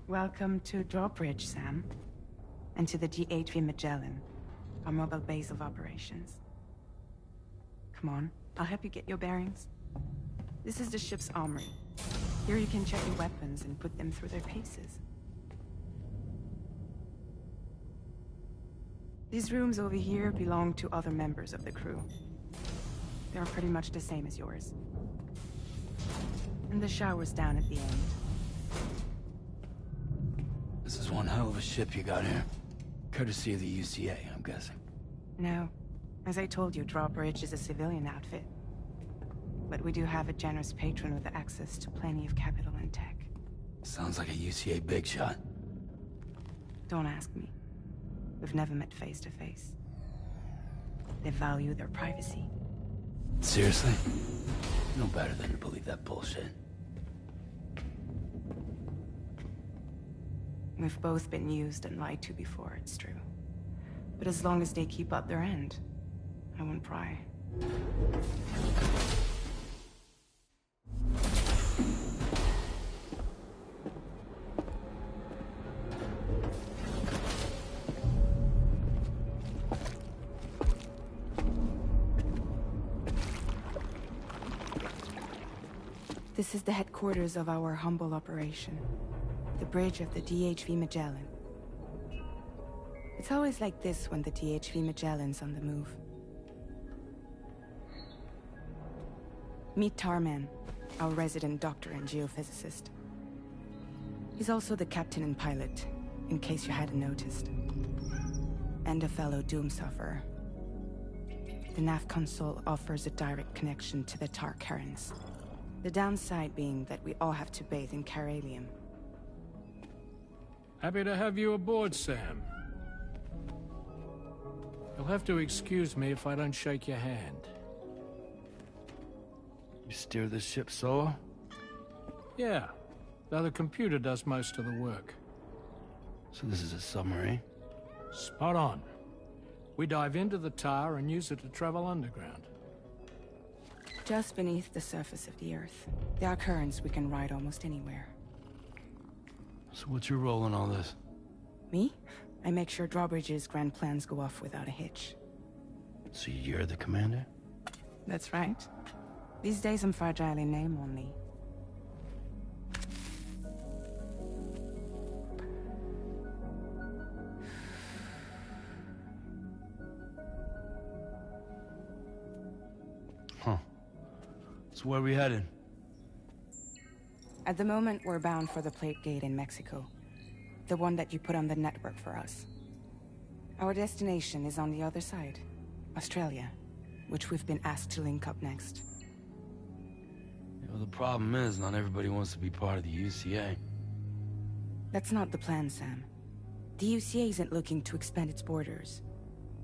Welcome to Drawbridge, Sam. And to the GHV Magellan, our mobile base of operations. Come on, I'll help you get your bearings. This is the ship's armory. Here you can check your weapons and put them through their paces. These rooms over here belong to other members of the crew. They're pretty much the same as yours. And the shower's down at the end. This is one hell of a ship you got here. Courtesy of the UCA, I'm guessing. No. As I told you, Drawbridge is a civilian outfit. But we do have a generous patron with access to plenty of capital and tech. Sounds like a UCA big shot. Don't ask me. We've never met face to face. They value their privacy. Seriously? No better than to believe that bullshit. We've both been used and lied to before, it's true. But as long as they keep up their end, I won't pry. This is the headquarters of our humble operation. The bridge of the DHV Magellan. It's always like this when the DHV Magellan's on the move. Meet Tarman, our resident doctor and geophysicist. He's also the captain and pilot, in case you hadn't noticed. And a fellow doom sufferer. The nav console offers a direct connection to the Tar currents. The downside being that we all have to bathe in Caralium. Happy to have you aboard, Sam. You'll have to excuse me if I don't shake your hand. You steer this ship solo? Yeah, though the computer does most of the work. So this is a submarine? Spot on. We dive into the Tar and use it to travel underground. Just beneath the surface of the Earth, there are currents we can ride almost anywhere. So what's your role in all this? Me? I make sure Drawbridge's grand plans go off without a hitch. So you're the commander? That's right. These days I'm fragile in name only. Huh. So where are we headed? At the moment, we're bound for the Plate Gate in Mexico. The one that you put on the network for us. Our destination is on the other side, Australia, which we've been asked to link up next. You know, the problem is, not everybody wants to be part of the UCA. That's not the plan, Sam. The UCA isn't looking to expand its borders.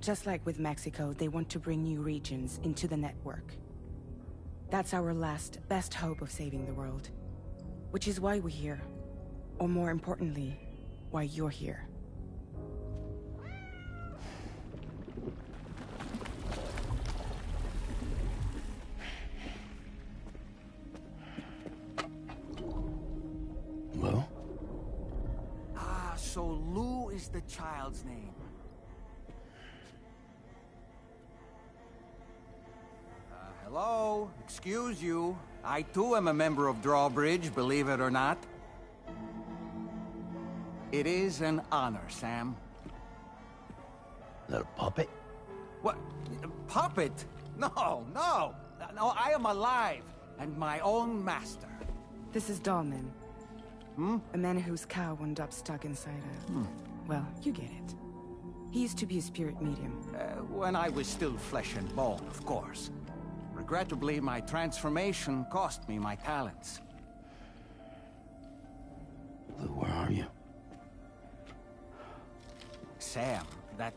Just like with Mexico, they want to bring new regions into the network. That's our last, best hope of saving the world. Which is why we're here. Or more importantly, why you're here. Well? Ah, so Lou is the child's name. Hello? Excuse you. I too am a member of Drawbridge, believe it or not. It is an honor, Sam. Is that a puppet? What? Puppet? No, no! No, I am alive, and my own master. This is Dahlman. Hmm? A man whose cow wound up stuck inside a... Well, you get it. He used to be a spirit medium. When I was still flesh and bone, of course. Regrettably, my transformation cost me my talents. Lou, where are you? Sam, that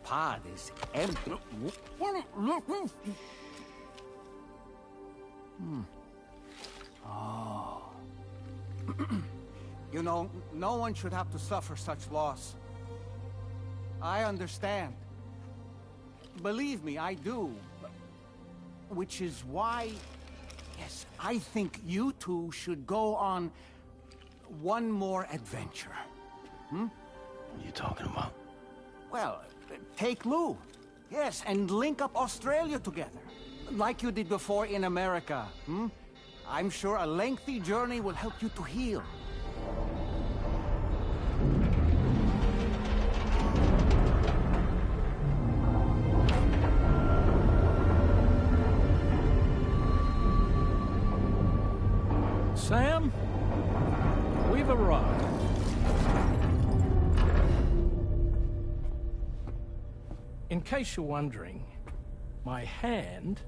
pod is empty. Oh. You know, no one should have to suffer such loss. I understand. Believe me, I do. Which is why, yes, I think you two should go on, one more adventure. What are you talking about? Well, take Lou. Yes, and link up Australia together. Like you did before in America. I'm sure a lengthy journey will help you to heal. Sam, we've arrived. In case you're wondering, my hand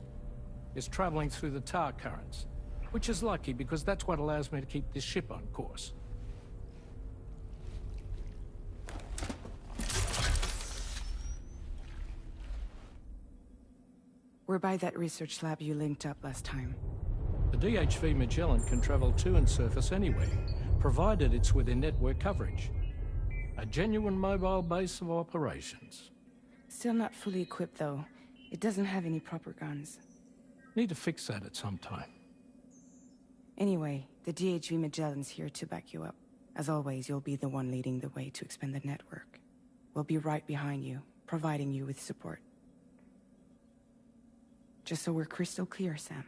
is traveling through the tar currents, which is lucky because that's what allows me to keep this ship on course. We're by that research lab you linked up last time. The DHV Magellan can travel to and surface anywhere, provided it's within network coverage. A genuine mobile base of operations. Still not fully equipped, though. It doesn't have any proper guns. Need to fix that at some time. Anyway, the DHV Magellan's here to back you up. As always, you'll be the one leading the way to expand the network. We'll be right behind you, providing you with support. Just so we're crystal clear, Sam.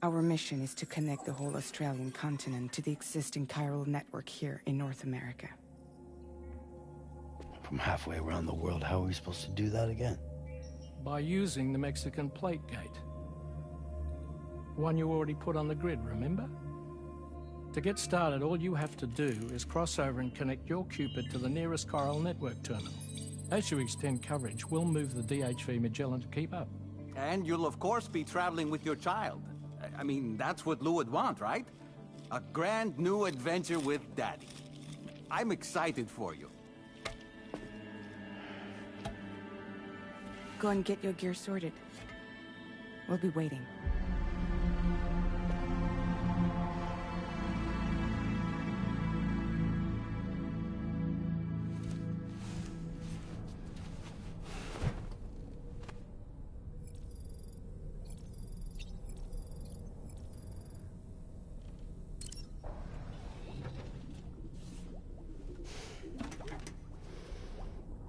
Our mission is to connect the whole Australian continent to the existing chiral network here in North America. From halfway around the world, how are we supposed to do that again? By using the Mexican plate gate. One you already put on the grid, remember? To get started, all you have to do is cross over and connect your Cupid to the nearest chiral network terminal. As you extend coverage, we'll move the DHV Magellan to keep up. And you'll of course be traveling with your child. I mean, that's what Lou would want, right? A grand new adventure with Daddy. I'm excited for you. Go and get your gear sorted. We'll be waiting.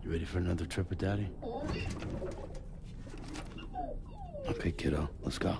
You ready for another trip with Daddy? Okay, kiddo, let's go.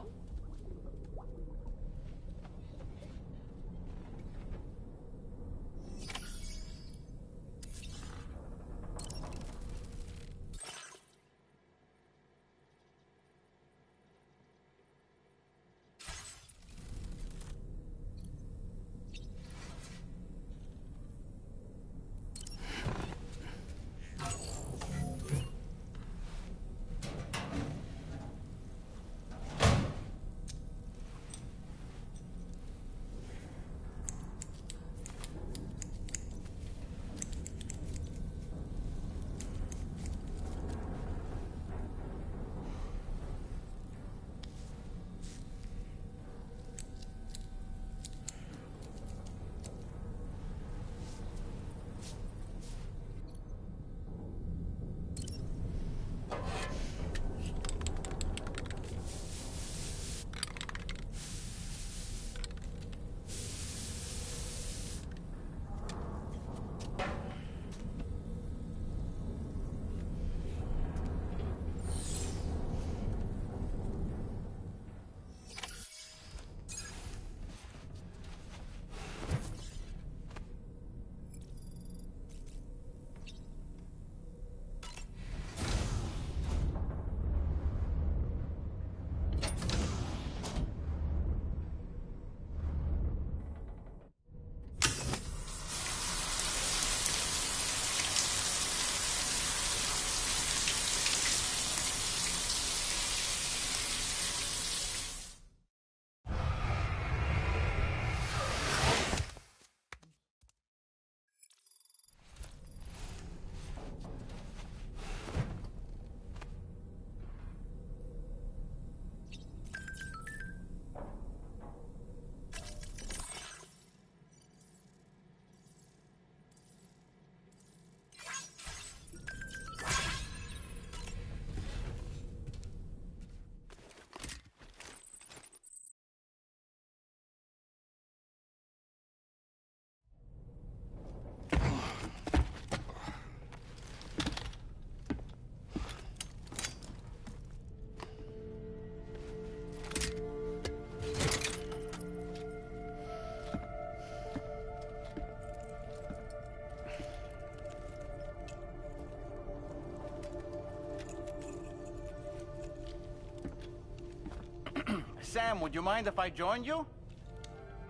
Sam, would you mind if I joined you?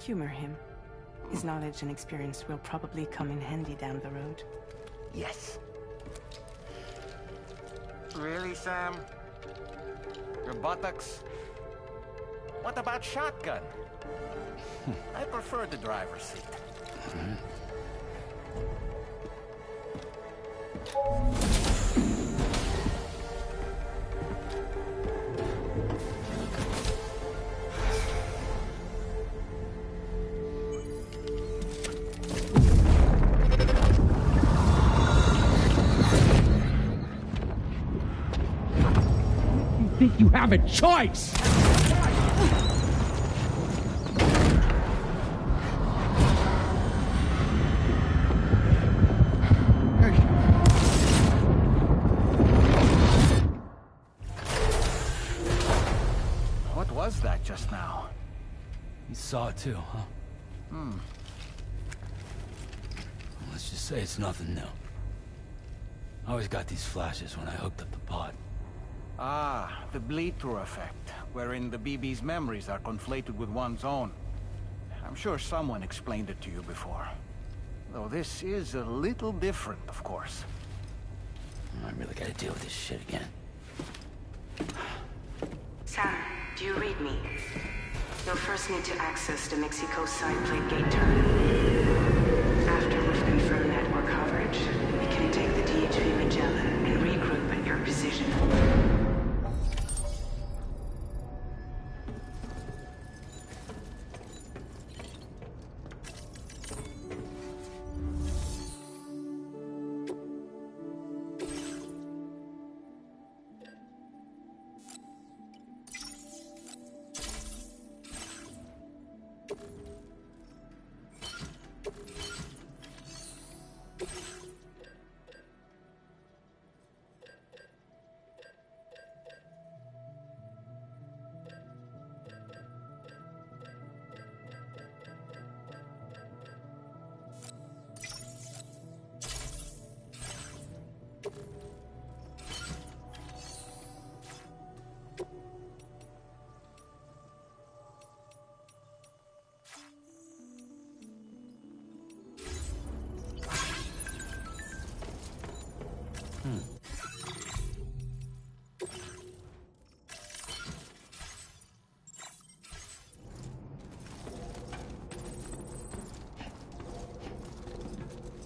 Humor him. His knowledge and experience will probably come in handy down the road. Yes. Really, Sam? Your buttocks? What about shotgun? I prefer the driver's seat. Think you have a choice? What was that just now? You saw it too, huh? Let's just say it's nothing new. I always got these flashes when I hooked up the pod. Ah, the bleed-through effect, wherein the BB's memories are conflated with one's own. I'm sure someone explained it to you before. Though this is a little different, of course. I really gotta deal with this shit again. Sam, do you read me? You'll first need to access the Mexico side plate gate terminal. After we've confirmed network coverage, we can take the DHV Magellan and regroup at your position.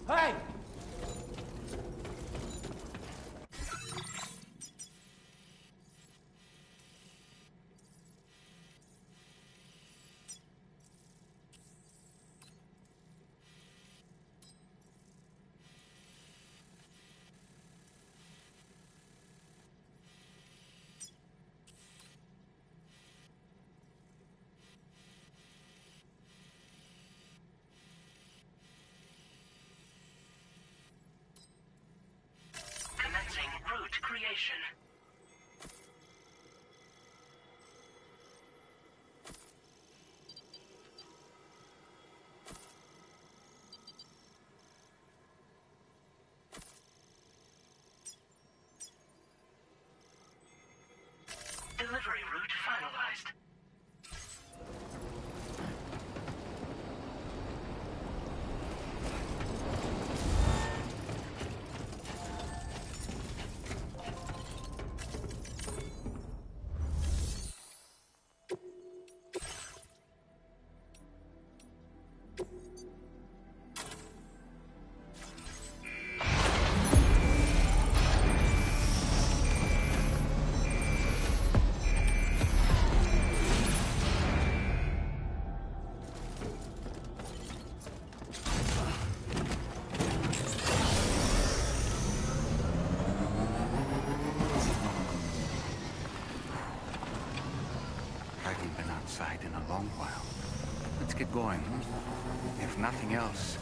Hey! Route creation. Delivery route finalized. In a long while. Let's get going. If nothing else,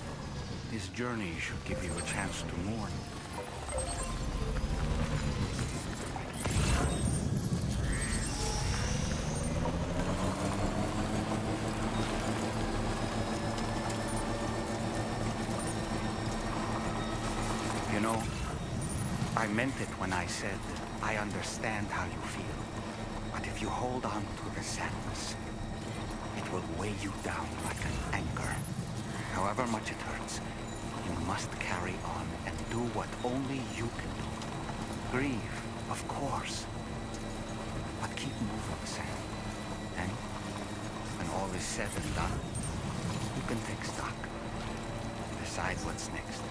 this journey should give you a chance to mourn. You know, I meant it when I said I understand how you feel. But if If you hold on to the sadness, it will weigh you down like an anchor. However much it hurts, you must carry on and do what only you can do. Grieve, of course, but keep moving, Sam. And when all is said and done, you can take stock. Decide what's next.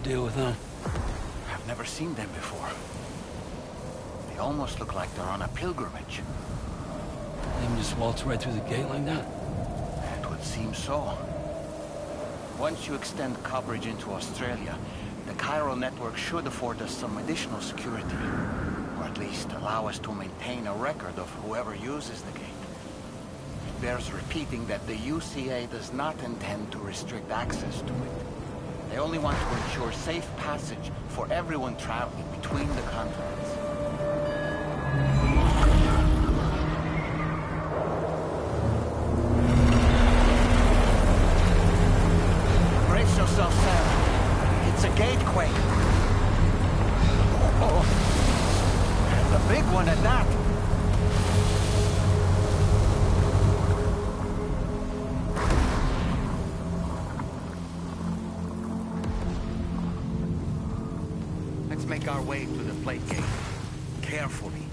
Deal with them. I've never seen them before. They almost look like they're on a pilgrimage. They can just waltz right through the gate like that? It would seem so. Once you extend coverage into Australia, the chiral network should afford us some additional security. Or at least allow us to maintain a record of whoever uses the gate. It bears repeating that the UCA does not intend to restrict access to it. They only want to ensure safe passage for everyone traveling between the continents. Brace yourself, Sam. It's a gateway. Oh, and a big one at that. Make our way to the plate gate. Carefully.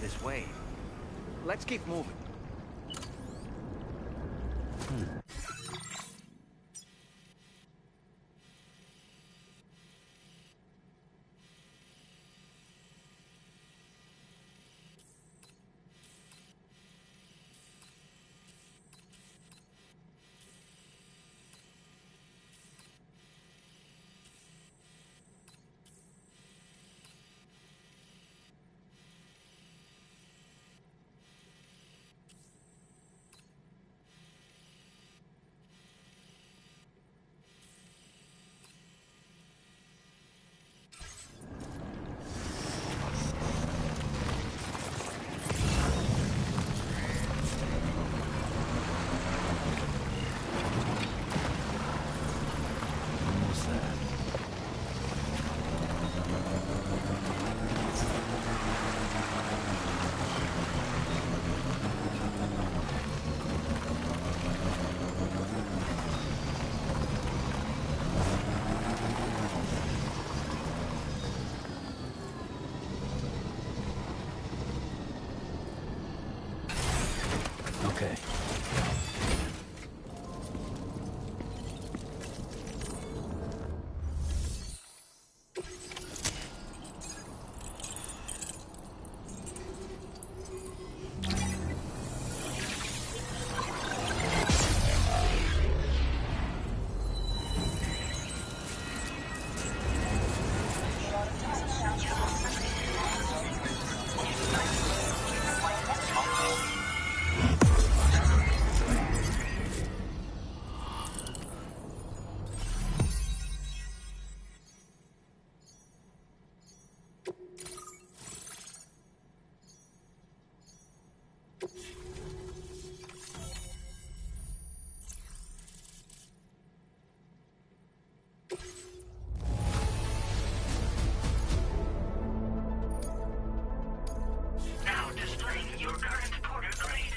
this way. Let's keep moving. Okay. Now displaying your current porter grade.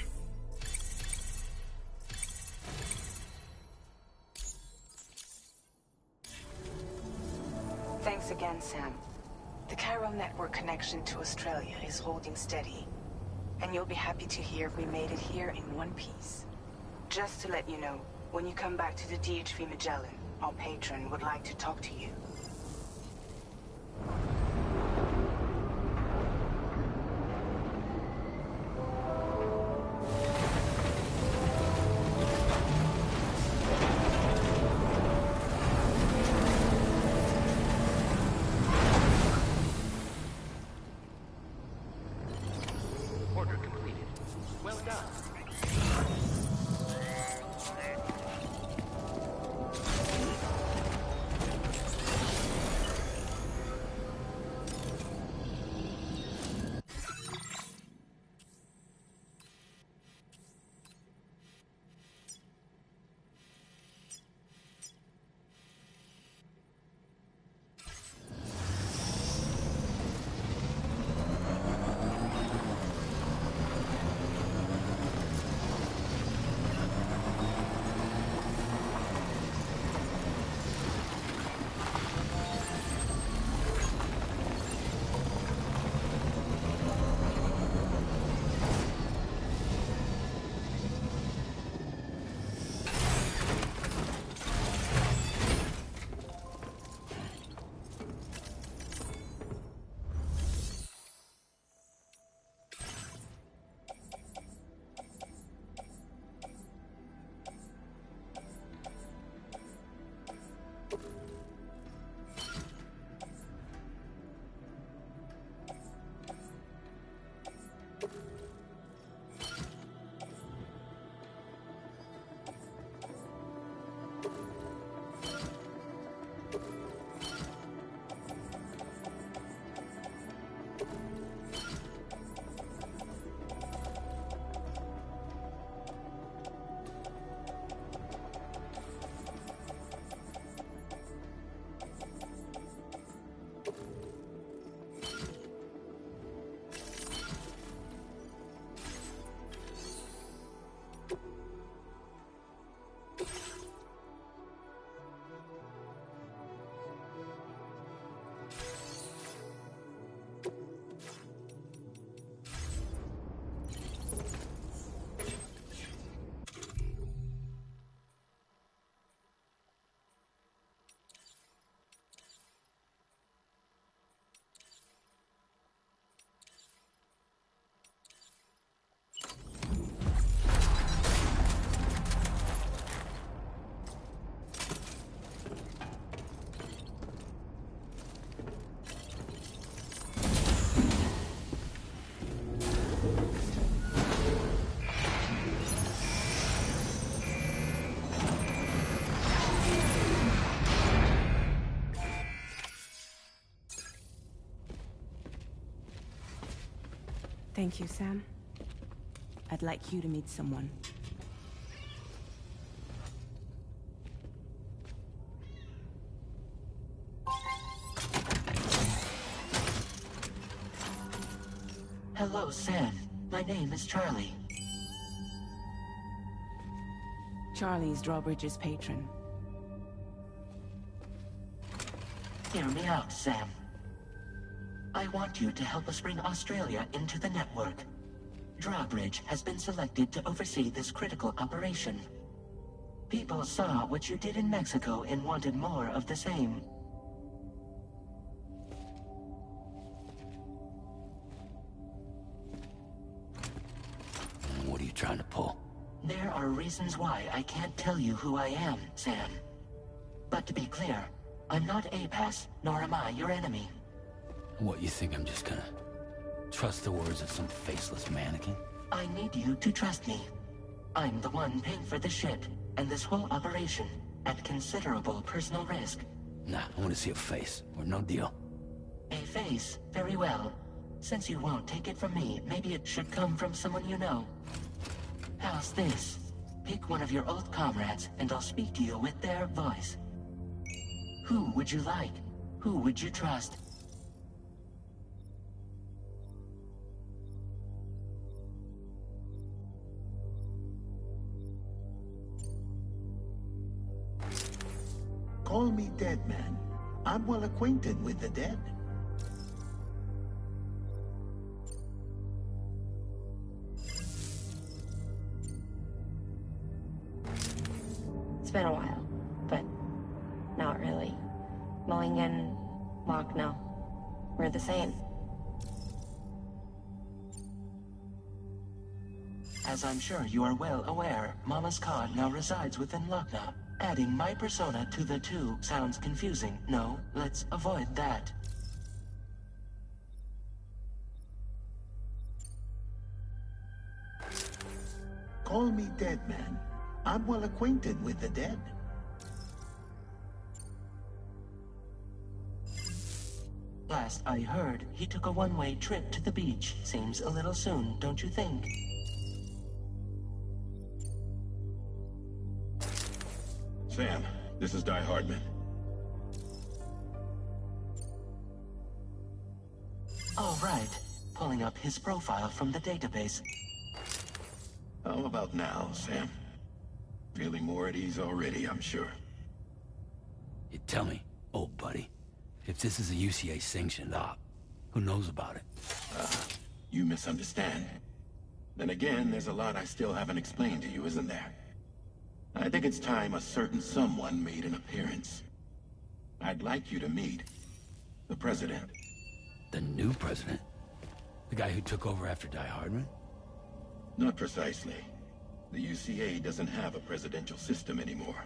Thanks again, Sam. The Chiral network connection to Australia is holding steady. And you'll be happy to hear we made it here in one piece. Just to let you know, when you come back to the DHV Magellan, our patron would like to talk to you. Order completed. Well done. Thank you, Sam. I'd like you to meet someone. Hello, Sam. My name is Charlie. Charlie's Drawbridge's patron. Hear me out, Sam. I want you to help us bring Australia into the network. Drawbridge has been selected to oversee this critical operation. People saw what you did in Mexico and wanted more of the same. What are you trying to pull? There are reasons why I can't tell you who I am, Sam. But to be clear, I'm not APAS, nor am I your enemy. What, you think I'm just gonna trust the words of some faceless mannequin? I need you to trust me. I'm the one paying for the shit, and this whole operation, at considerable personal risk. Nah, I want to see a face, or no deal. A face? Very well. Since you won't take it from me, maybe it should come from someone you know. How's this? Pick one of your old comrades, and I'll speak to you with their voice. Who would you like? Who would you trust? Call me Dead Man. I'm well acquainted with the dead. It's been a while, but not really. Mulligan, Locke, no. We're the same. As I'm sure you are well aware, Mama's Khan now resides within Lochna. Adding my persona to the two sounds confusing. No, let's avoid that. Call me Dead Man. I'm well acquainted with the dead. Last I heard, he took a one-way trip to the beach. Seems a little soon, don't you think? Sam, this is Die Hardman. All right. Pulling up his profile from the database. How about now, Sam? Feeling more at ease already, I'm sure. You tell me, old buddy, if this is a UCA-sanctioned op, who knows about it? You misunderstand. Then again, there's a lot I still haven't explained to you, isn't there? I think it's time a certain someone made an appearance. I'd like you to meet the President. The new president? The guy who took over after Die Hardman? Not precisely. The UCA doesn't have a presidential system anymore.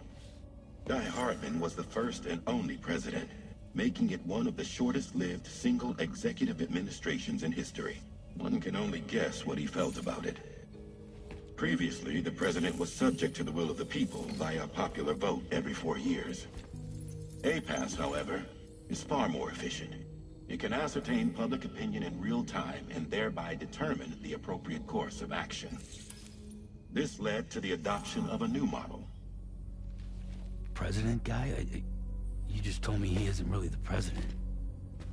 Die Hardman was the first and only president, making it one of the shortest-lived single executive administrations in history. One can only guess what he felt about it. Previously, the president was subject to the will of the people via popular vote every 4 years. APAS, however, is far more efficient. It can ascertain public opinion in real time and thereby determine the appropriate course of action. This led to the adoption of a new model. President guy? You just told me he isn't really the president.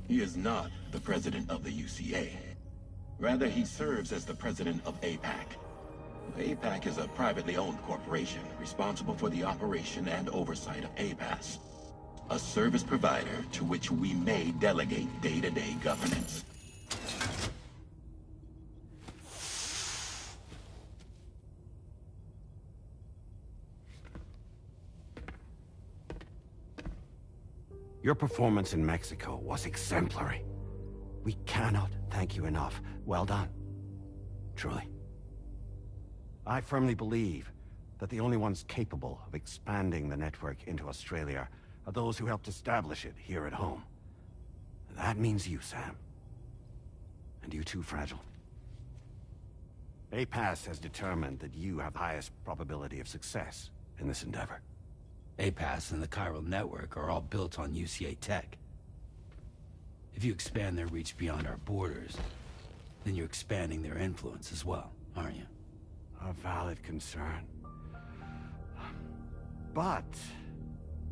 He is not the president of the UCA. Rather, he serves as the president of APAC. APAC is a privately owned corporation responsible for the operation and oversight of APAS, a service provider to which we may delegate day-to-day governance. Your performance in Mexico was exemplary. We cannot thank you enough. Well done. Truly. I firmly believe that the only ones capable of expanding the network into Australia are those who helped establish it here at home. That means you, Sam. And you too, Fragile. APAS has determined that you have the highest probability of success in this endeavor. APAS and the Chiral Network are all built on UCA tech. If you expand their reach beyond our borders, then you're expanding their influence as well, aren't you? A valid concern. But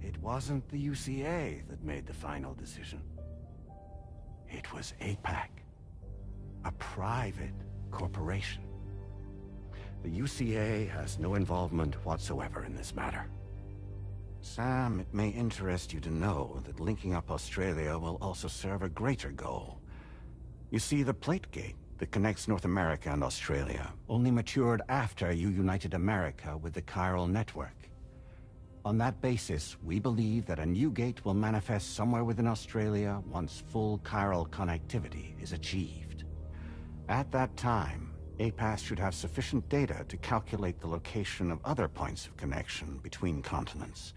it wasn't the UCA that made the final decision. It was APAC, a private corporation. The UCA has no involvement whatsoever in this matter. Sam, it may interest you to know that linking up Australia will also serve a greater goal. You see, the plate gate that connects North America and Australia only matured after you united America with the chiral network. On that basis, we believe that a new gate will manifest somewhere within Australia once full chiral connectivity is achieved. At that time, APAS should have sufficient data to calculate the location of other points of connection between continents.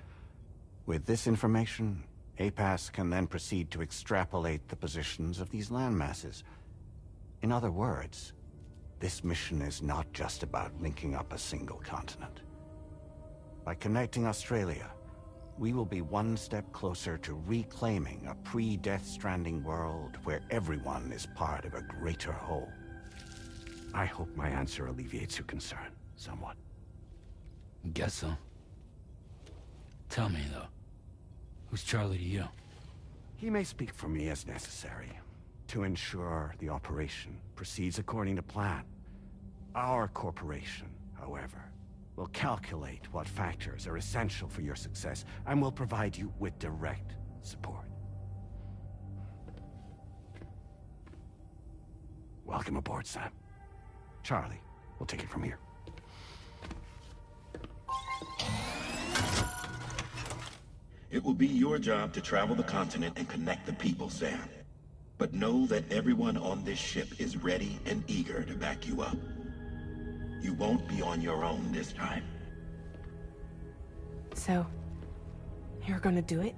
With this information, APAS can then proceed to extrapolate the positions of these landmasses. In other words, this mission is not just about linking up a single continent. By connecting Australia, we will be one step closer to reclaiming a pre-Death Stranding world where everyone is part of a greater whole. I hope my answer alleviates your concern somewhat. Guess so. Tell me, though, who's Charlie to you? He may speak for me as necessary to ensure the operation proceeds according to plan. Our corporation, however, will calculate what factors are essential for your success and will provide you with direct support. Welcome aboard, Sam. Charlie, we'll take it from here. It will be your job to travel the continent and connect the people, Sam. But know that everyone on this ship is ready and eager to back you up. You won't be on your own this time. So, you're gonna do it?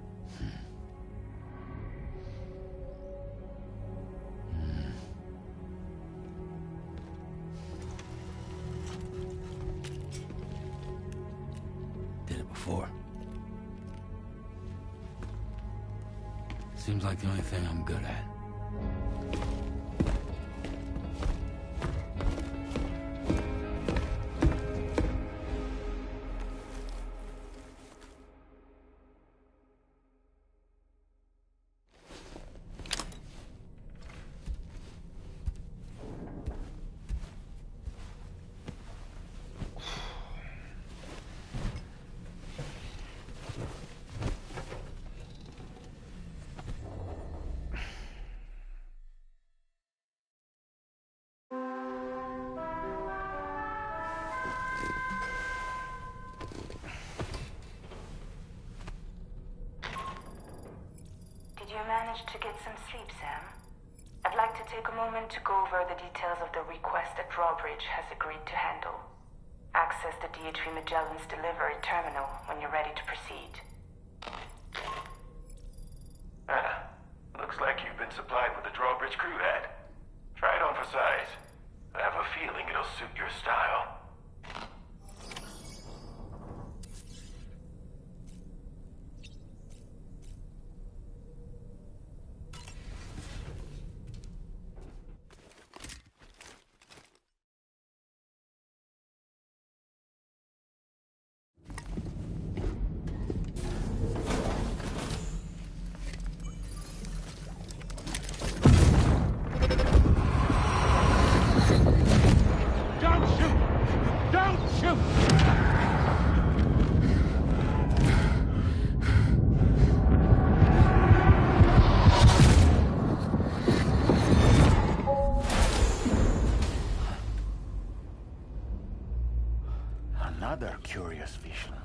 Did it before. Seems like the only thing I'm good at. Did you manage to get some sleep, Sam? I'd like to take a moment to go over the details of the request that Drawbridge has agreed to handle. Access the DHV Magellan's delivery terminal when you're ready to proceed. Looks like you've been supplied with the Drawbridge crew hat. Try it on for size. I have a feeling it'll suit your style. Another curious vision.